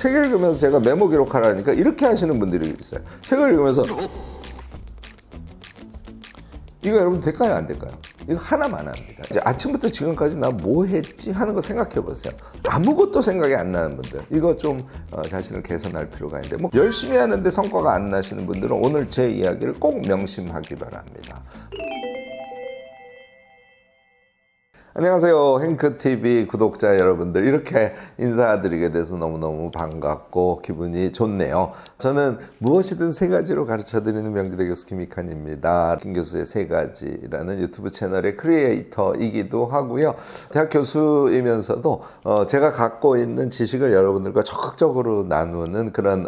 책 읽으면서 제가 메모 기록하라니까 이렇게 하시는 분들이 있어요. 책을 읽으면서 이거 여러분 될까요? 안 될까요? 이거 하나만 합니다. 이제 아침부터 지금까지 나 뭐 했지 하는 거 생각해 보세요. 아무것도 생각이 안 나는 분들, 이거 좀 자신을 개선할 필요가 있는데, 뭐 열심히 하는데 성과가 안 나시는 분들은 오늘 제 이야기를 꼭 명심하기 바랍니다. 안녕하세요. 행크TV 구독자 여러분들, 이렇게 인사드리게 돼서 너무너무 반갑고 기분이 좋네요. 저는 무엇이든 세 가지로 가르쳐드리는 명지대 교수 김익환입니다. 김 교수의 세 가지라는 유튜브 채널의 크리에이터이기도 하고요. 대학 교수이면서도 제가 갖고 있는 지식을 여러분들과 적극적으로 나누는 그런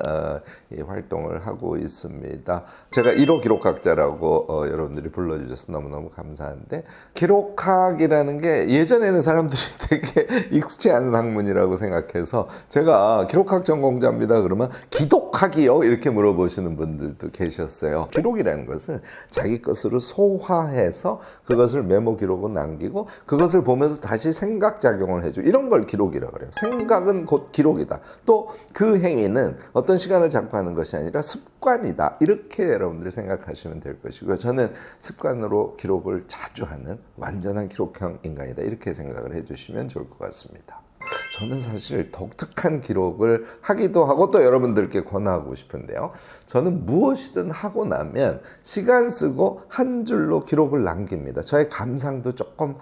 활동을 하고 있습니다. 제가 1호 기록학자라고 여러분들이 불러주셔서 너무너무 감사한데, 기록학이라는 게 예전에는 사람들이 되게 익숙지 않은 학문이라고 생각해서, 제가 기록학 전공자입니다 그러면 기독학이요? 이렇게 물어보시는 분들도 계셨어요. 기록이라는 것은 자기 것으로 소화해서 그것을 메모 기록으로 남기고 그것을 보면서 다시 생각작용을 해주고, 이런 걸 기록이라고 그래요. 생각은 곧 기록이다. 또 그 행위는 어떤 시간을 잡고 하는 것이 아니라 습관이다. 이렇게 여러분들이 생각하시면 될 것이고요. 저는 습관으로 기록을 자주 하는 완전한 기록형 인간이다, 이렇게 생각을 해주시면 좋을 것 같습니다. 저는 사실 독특한 기록을 하기도 하고 또 여러분들께 권하고 싶은데요. 저는 무엇이든 하고 나면 시간 쓰고 한 줄로 기록을 남깁니다. 저의 감상도 조금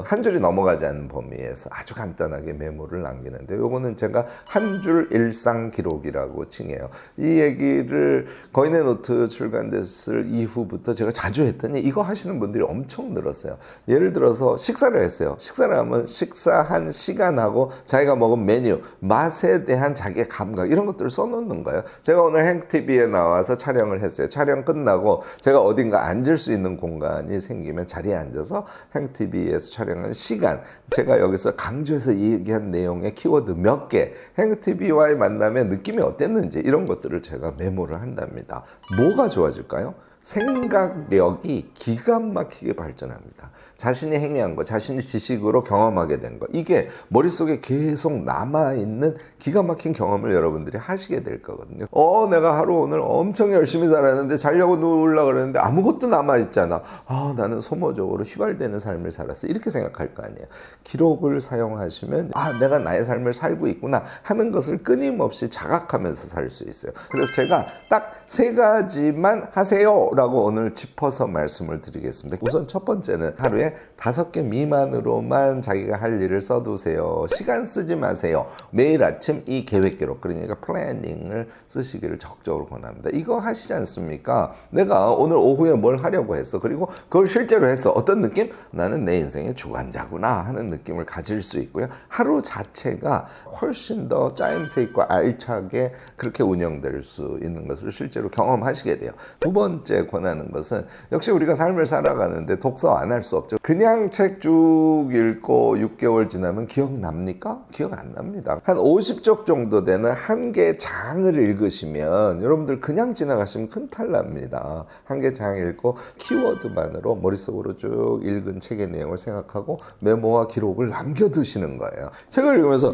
한 줄이 넘어가지 않는 범위에서 아주 간단하게 메모를 남기는데, 요거는 제가 한 줄 일상 기록이라고 칭해요. 이 얘기를 거인의 노트 출간됐을 이후부터 제가 자주 했더니 이거 하시는 분들이 엄청 늘었어요. 예를 들어서 식사를 했어요. 식사를 하면 식사한 시간하고 자기가 먹은 메뉴, 맛에 대한 자기의 감각, 이런 것들을 써놓는 거예요. 제가 오늘 행TV에 나와서 촬영을 했어요. 촬영 끝나고 제가 어딘가 앉을 수 있는 공간이 생기면 자리에 앉아서 행TV에서 촬영한 시간, 제가 여기서 강조해서 얘기한 내용의 키워드 몇 개, 행TV와의 만남의 느낌이 어땠는지, 이런 것들을 제가 메모를 한답니다. 뭐가 좋아질까요? 생각력이 기가 막히게 발전합니다. 자신이 행위한 거, 자신이 지식으로 경험하게 된 거, 이게 머릿속에 계속 남아있는 기가 막힌 경험을 여러분들이 하시게 될 거거든요. 내가 하루 오늘 엄청 열심히 살았는데, 자려고 누우려고 그랬는데 아무것도 남아있잖아. 나는 소모적으로 휘발되는 삶을 살았어. 이렇게 생각할 거 아니에요. 기록을 사용하시면 내가 나의 삶을 살고 있구나 하는 것을 끊임없이 자각하면서 살 수 있어요. 그래서 제가 딱 세 가지만 하세요 라고 오늘 짚어서 말씀을 드리겠습니다. 우선 첫 번째는 하루에 5개 미만으로만 자기가 할 일을 써두세요. 시간 쓰지 마세요. 매일 아침 이 계획 기록, 그러니까 플래닝을 쓰시기를 적극적으로 권합니다. 이거 하시지 않습니까? 내가 오늘 오후에 뭘 하려고 했어. 그리고 그걸 실제로 했어. 어떤 느낌? 나는 내 인생의 주관자구나 하는 느낌을 가질 수 있고요. 하루 자체가 훨씬 더 짜임새 있고 알차게 그렇게 운영될 수 있는 것을 실제로 경험하시게 돼요. 두 번째 권하는 것은, 역시 우리가 삶을 살아가는데 독서 안 할 수 없죠. 그냥 책 쭉 읽고 6개월 지나면 기억납니까? 기억 안 납니다. 한 50쪽 정도 되는 한 개의 장을 읽으시면 여러분들 그냥 지나가시면 큰 탈 납니다. 한 개 장 읽고 키워드만으로 머릿속으로 쭉 읽은 책의 내용을 생각하고 메모와 기록을 남겨두시는 거예요. 책을 읽으면서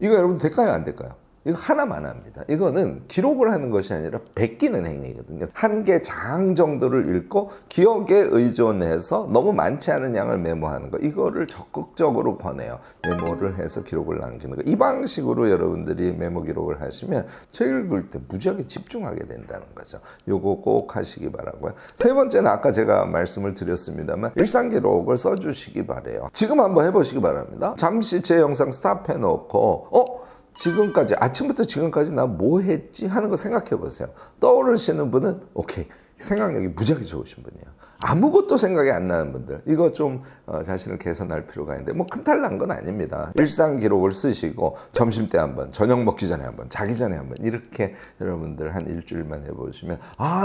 이거 여러분 될까요? 안 될까요? 이거 하나만 합니다. 이거는 기록을 하는 것이 아니라 베끼는 행위거든요. 한 개 장 정도를 읽고 기억에 의존해서 너무 많지 않은 양을 메모하는 거, 이거를 적극적으로 권해요. 메모를 해서 기록을 남기는 거. 이 방식으로 여러분들이 메모 기록을 하시면 책 읽을 때 무지하게 집중하게 된다는 거죠. 요거 꼭 하시기 바라고요. 세 번째는 아까 제가 말씀을 드렸습니다만, 일상 기록을 써주시기 바래요. 지금 한번 해보시기 바랍니다. 잠시 제 영상 스탑해놓고 지금까지, 아침부터 지금까지 나 뭐 했지 하는 거 생각해 보세요. 떠오르시는 분은 오케이, 생각력이 무지하게 좋으신 분이에요. 아무것도 생각이 안 나는 분들, 이거 좀 자신을 개선할 필요가 있는데, 뭐 큰탈 난 건 아닙니다. 일상 기록을 쓰시고 점심때 한번, 저녁 먹기 전에 한번, 자기 전에 한번, 이렇게 여러분들 한 일주일만 해보시면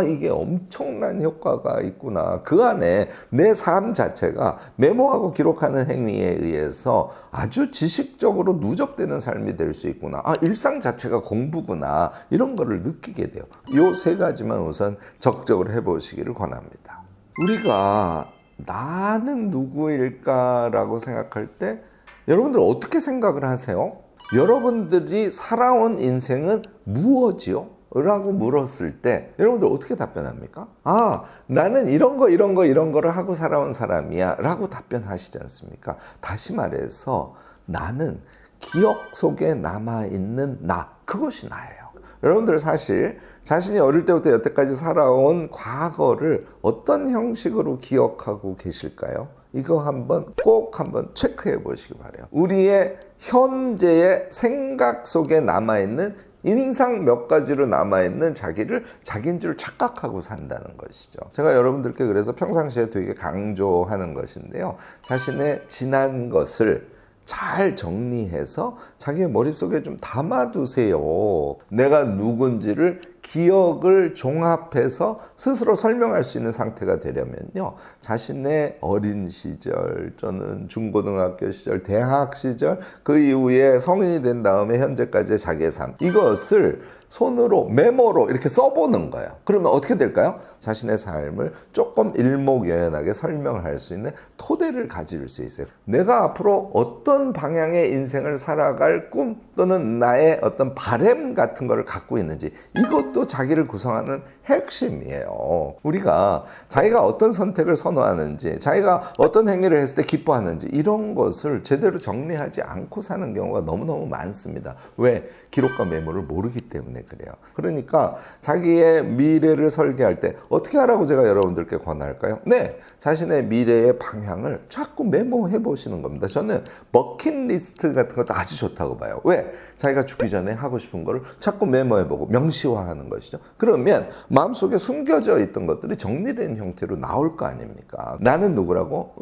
이게 엄청난 효과가 있구나. 그 안에 내 삶 자체가 메모하고 기록하는 행위에 의해서 아주 지식적으로 누적되는 삶이 될 수 있구나. 일상 자체가 공부구나. 이런 거를 느끼게 돼요. 요 세 가지만 우선 적극적으로 해보시기를 권합니다. 우리가 나는 누구일까라고 생각할 때 여러분들 어떻게 생각을 하세요? 여러분들이 살아온 인생은 무엇이요? 라고 물었을 때 여러분들 어떻게 답변합니까? 아, 나는 이런 거를 하고 살아온 사람이야 라고 답변하시지 않습니까? 다시 말해서 나는 기억 속에 남아있는 나, 그것이 나예요. 여러분들 사실 자신이 어릴 때부터 여태까지 살아온 과거를 어떤 형식으로 기억하고 계실까요? 이거 꼭 한번 체크해 보시기 바래요. 우리의 현재의 생각 속에 남아있는 인상 몇 가지로 남아있는 자기를 자기인 줄 착각하고 산다는 것이죠. 제가 여러분들께 그래서 평상시에 되게 강조하는 것인데요. 자신의 지난 것을 잘 정리해서 자기의 머릿속에 좀 담아두세요. 내가 누군지를 기억을 종합해서 스스로 설명할 수 있는 상태가 되려면요. 자신의 어린 시절 또는 중고등학교 시절, 대학 시절, 그 이후에 성인이 된 다음에 현재까지의 자기의 삶, 이것을 손으로 메모로 이렇게 써보는 거예요. 그러면 어떻게 될까요? 자신의 삶을 조금 일목요연하게 설명할 수 있는 토대를 가질 수 있어요. 내가 앞으로 어떤 방향의 인생을 살아갈 꿈 또는 나의 어떤 바램 같은 거를 갖고 있는지, 이것도 자기를 구성하는 핵심이에요. 우리가 자기가 어떤 선택을 선호하는지, 자기가 어떤 행위를 했을 때 기뻐하는지, 이런 것을 제대로 정리하지 않고 사는 경우가 너무너무 많습니다. 왜? 기록과 메모를 모르기 때문에 그래요. 그러니까 자기의 미래를 설계할 때 어떻게 하라고 제가 여러분들께 권할까요? 네, 자신의 미래의 방향을 자꾸 메모해 보시는 겁니다. 저는 버킷리스트 같은 것도 아주 좋다고 봐요. 왜? 자기가 죽기 전에 하고 싶은 거를 자꾸 메모해 보고 명시화하는 것이죠. 그러면 마음속에 숨겨져 있던 것들이 정리된 형태로 나올 거 아닙니까? 나는 누구라고?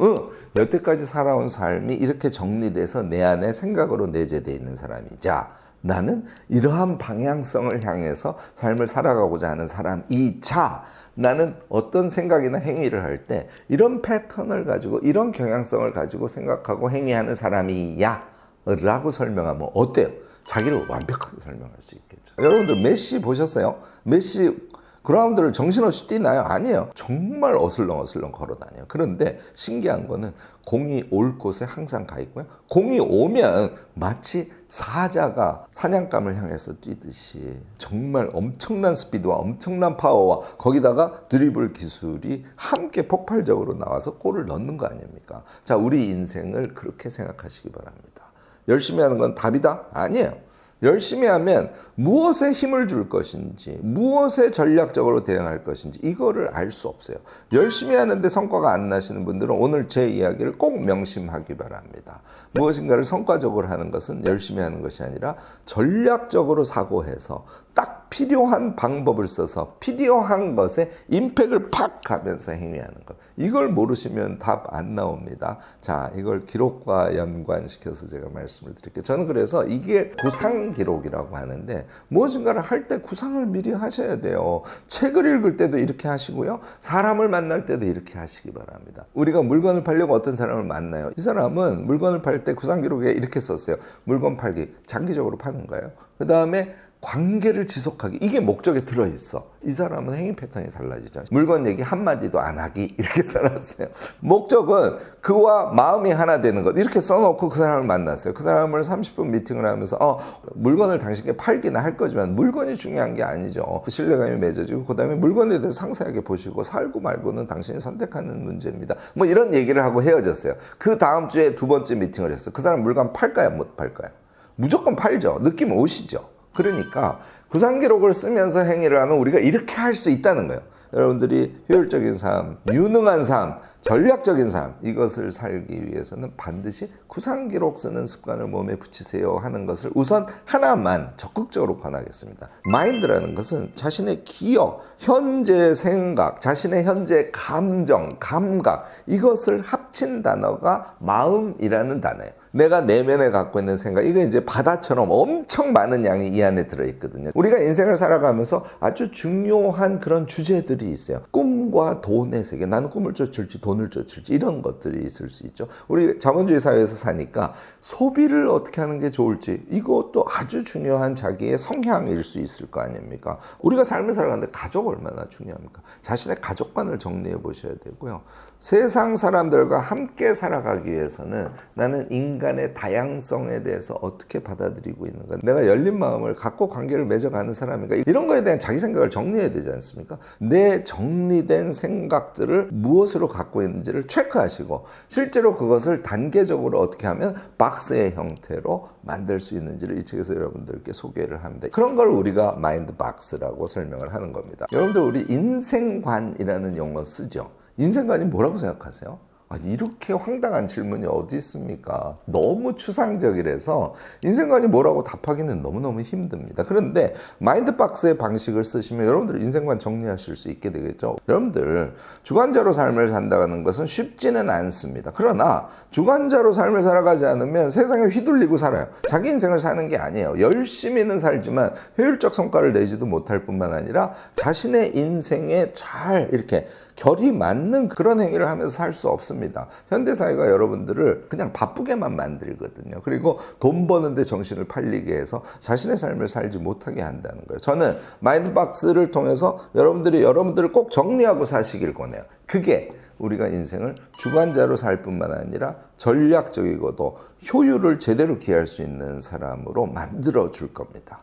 여태까지 살아온 삶이 이렇게 정리돼서 내 안에 생각으로 내재되어 있는 사람이자, 나는 이러한 방향성을 향해서 삶을 살아가고자 하는 사람이자, 나는 어떤 생각이나 행위를 할 때 이런 패턴을 가지고 이런 경향성을 가지고 생각하고 행위하는 사람이야 라고 설명하면 어때요? 자기를 완벽하게 설명할 수 있겠죠. 여러분들 메시 보셨어요? 메시 그라운드를 정신없이 뛰나요? 아니에요. 정말 어슬렁어슬렁 걸어다녀요. 그런데 신기한 거는 공이 올 곳에 항상 가 있고요. 공이 오면 마치 사자가 사냥감을 향해서 뛰듯이 정말 엄청난 스피드와 엄청난 파워와 거기다가 드리블 기술이 함께 폭발적으로 나와서 골을 넣는 거 아닙니까? 자, 우리 인생을 그렇게 생각하시기 바랍니다. 열심히 하는 건 답이다? 아니에요. 열심히 하면 무엇에 힘을 줄 것인지, 무엇에 전략적으로 대응할 것인지 이거를 알 수 없어요. 열심히 하는데 성과가 안 나시는 분들은 오늘 제 이야기를 꼭 명심하기 바랍니다. 무엇인가를 성과적으로 하는 것은 열심히 하는 것이 아니라 전략적으로 사고해서 딱 필요한 방법을 써서 필요한 것에 임팩을 팍 하면서 행위하는 것. 이걸 모르시면 답 안 나옵니다. 자, 이걸 기록과 연관시켜서 제가 말씀을 드릴게요. 저는 그래서 이게 구상 기록이라고 하는데, 무엇인가를 할 때 구상을 미리 하셔야 돼요. 책을 읽을 때도 이렇게 하시고요. 사람을 만날 때도 이렇게 하시기 바랍니다. 우리가 물건을 팔려고 어떤 사람을 만나요. 이 사람은 물건을 팔 때 구상 기록에 이렇게 썼어요. 물건 팔기, 장기적으로 파는 거예요. 그 다음에 관계를 지속하기, 이게 목적에 들어있어. 이 사람은 행위 패턴이 달라지죠. 물건 얘기 한마디도 안 하기, 이렇게 써놨어요. 목적은 그와 마음이 하나 되는 것, 이렇게 써놓고 그 사람을 만났어요. 그 사람을 30분 미팅을 하면서 물건을 당신께 팔기는 할 거지만 물건이 중요한 게 아니죠. 신뢰감이 맺어지고 그 다음에 물건에 대해서 상세하게 보시고 살고 말고는 당신이 선택하는 문제입니다. 뭐 이런 얘기를 하고 헤어졌어요. 그 다음 주에 두 번째 미팅을 했어요. 그 사람 물건 팔까요? 못 팔까요? 무조건 팔죠. 느낌 오시죠? 그러니까 구상 기록을 쓰면서 행위를 하면 우리가 이렇게 할 수 있다는 거예요. 여러분들이 효율적인 삶, 유능한 삶, 전략적인 삶, 이것을 살기 위해서는 반드시 구상 기록 쓰는 습관을 몸에 붙이세요 하는 것을 우선 하나만 적극적으로 권하겠습니다. 마인드라는 것은 자신의 기억, 현재 생각, 자신의 현재 감정, 감각, 이것을 합친 단어가 마음이라는 단어예요. 내가 내면에 갖고 있는 생각, 이게 이제 바다처럼 엄청 많은 양이 이 안에 들어있거든요. 우리가 인생을 살아가면서 아주 중요한 그런 주제들이 있어요. 꿈과 돈의 세계, 나는 꿈을 쫓을지 돈을 쫓을지 이런 것들이 있을 수 있죠. 우리 자본주의 사회에서 사니까 소비를 어떻게 하는 게 좋을지, 이것도 아주 중요한 자기의 성향일 수 있을 거 아닙니까? 우리가 삶을 살아가는데 가족 얼마나 중요합니까? 자신의 가족관을 정리해 보셔야 되고요. 세상 사람들과 함께 살아가기 위해서는 나는 인간 인간의 다양성에 대해서 어떻게 받아들이고 있는가, 내가 열린 마음을 갖고 관계를 맺어가는 사람인가, 이런 거에 대한 자기 생각을 정리해야 되지 않습니까? 내 정리된 생각들을 무엇으로 갖고 있는지를 체크하시고 실제로 그것을 단계적으로 어떻게 하면 박스의 형태로 만들 수 있는지를 이 책에서 여러분들께 소개를 합니다. 그런 걸 우리가 마인드 박스라고 설명을 하는 겁니다. 여러분들 우리 인생관이라는 용어 쓰죠. 인생관이 뭐라고 생각하세요? 이렇게 황당한 질문이 어디 있습니까? 너무 추상적이라서 인생관이 뭐라고 답하기는 너무너무 힘듭니다. 그런데 마인드박스의 방식을 쓰시면 여러분들 인생관 정리하실 수 있게 되겠죠. 여러분들 주관자로 삶을 산다는 것은 쉽지는 않습니다. 그러나 주관자로 삶을 살아가지 않으면 세상에 휘둘리고 살아요. 자기 인생을 사는 게 아니에요. 열심히는 살지만 효율적 성과를 내지도 못할 뿐만 아니라 자신의 인생에 잘 이렇게 결이 맞는 그런 행위를 하면서 살 수 없습니다. 현대사회가 여러분들을 그냥 바쁘게만 만들거든요. 그리고 돈 버는데 정신을 팔리게 해서 자신의 삶을 살지 못하게 한다는 거예요. 저는 마인드박스를 통해서 여러분들을 꼭 정리하고 사시길 권해요. 그게 우리가 인생을 주관자로 살 뿐만 아니라 전략적이고도 효율을 제대로 기할 수 있는 사람으로 만들어 줄 겁니다.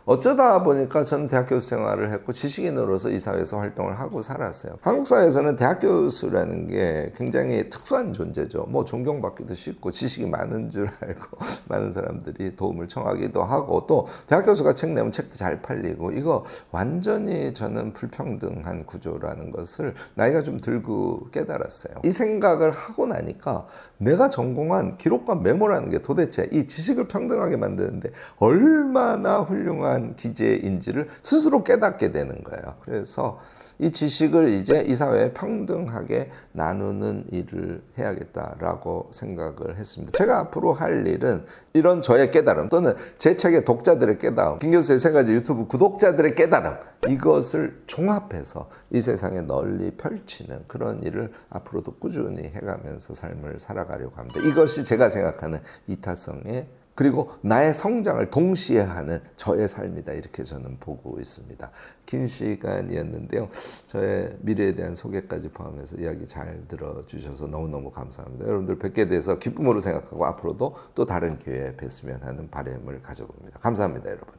어쩌다 보니까 저는 대학 교수 생활을 했고 지식인으로서 이 사회에서 활동을 하고 살았어요. 한국 사회에서는 대학 교수라는 게 굉장히 특수한 존재죠. 뭐 존경받기도 쉽고 지식이 많은 줄 알고 많은 사람들이 도움을 청하기도 하고, 또 대학 교수가 책 내면 책도 잘 팔리고, 이거 완전히 저는 불평등한 구조라는 것을 나이가 좀 들고 깨달았어요. 이 생각을 하고 나니까 내가 전공한 기록과 메모라는 게 도대체 이 지식을 평등하게 만드는데 얼마나 훌륭한 기재인지를 스스로 깨닫게 되는 거예요. 그래서 이 지식을 이제 이 사회에 평등하게 나누는 일을 해야겠다라고 생각을 했습니다. 제가 앞으로 할 일은 이런 저의 깨달음, 또는 제 책의 독자들의 깨달음, 김 교수의 세 가지 유튜브 구독자들의 깨달음, 이것을 종합해서 이 세상에 널리 펼치는 그런 일을 앞으로도 꾸준히 해가면서 삶을 살아가려고 합니다. 이것이 제가 생각하는 이타성의, 그리고 나의 성장을 동시에 하는 저의 삶이다, 이렇게 저는 보고 있습니다. 긴 시간이었는데요. 저의 미래에 대한 소개까지 포함해서 이야기 잘 들어주셔서 너무너무 감사합니다. 여러분들 뵙게 돼서 기쁨으로 생각하고 앞으로도 또 다른 기회에 뵀으면 하는 바람을 가져봅니다. 감사합니다, 여러분.